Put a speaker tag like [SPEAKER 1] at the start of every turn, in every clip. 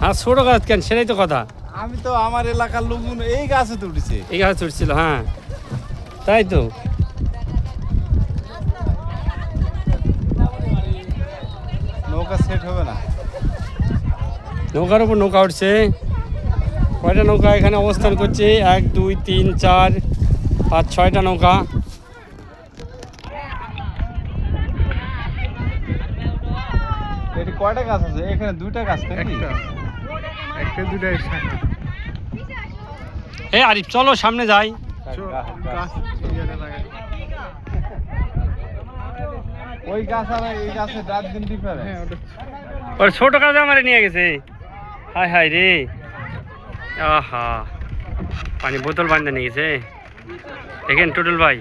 [SPEAKER 1] হ্যাঁ ছোট গাছ কেন সেটাই তো কথা।
[SPEAKER 2] আমি তো আমার এলাকার লোকজন এই গাছে তো উঠেছে,
[SPEAKER 1] এই গাছ উঠছিল। হ্যাঁ তাই তো।
[SPEAKER 2] নৌকা সেট হবে না।
[SPEAKER 1] নৌকার উপর নৌকা উঠছে। কয়টা নৌকা এখানে অবস্থান করছে? 1 2 3 4 5 6টা নৌকা।
[SPEAKER 2] এটি কয়টা গাছ আছে? এখানে দুইটা গাছ নাকি?
[SPEAKER 3] একটা দুইটা শাখা।
[SPEAKER 1] এই আরিফ চলো সামনে যাই।
[SPEAKER 2] ওই গাছ আর এই গাছে রাত দিন ডিফারেন্স।
[SPEAKER 1] ওর ছোট গাছ আমারে নিয়ে গেছে। হায় হায় রে, আহা পানি বোতল বান্ধে নিয়ে গেছে। দেখেন টুটুল ভাই,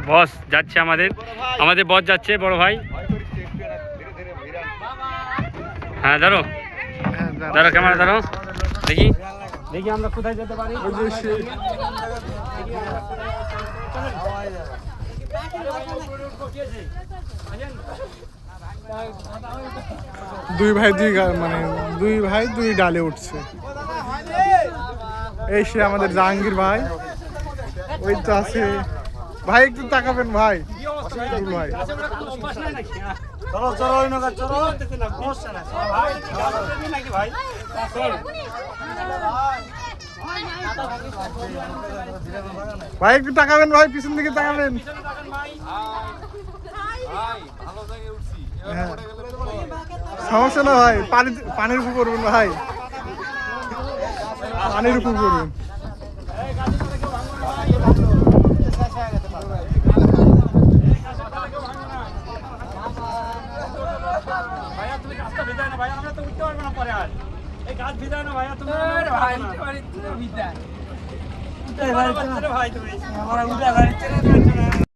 [SPEAKER 1] বস যাচ্ছে, আমাদের বস যাচ্ছে বড় ভাই। হ্যাঁ ধরো ধরো ক্যামেরা ধরো, দেখি দেখি আমরা কোথায় যেতে পারি।
[SPEAKER 3] দুই ভাই দুই ডালে উঠছে। এই সে আমাদের জাহাঙ্গীর ভাই, ওই তো আছে ভাই, একটু তাকাবেন ভাই। ভাই ভাই একটু তাকাবেন ভাই, পিছন দিকে তাকাবেন। সমস্যা না ভাই, পানির উপর করবেন ভাই, পানির উপর করবেন।
[SPEAKER 1] ভাই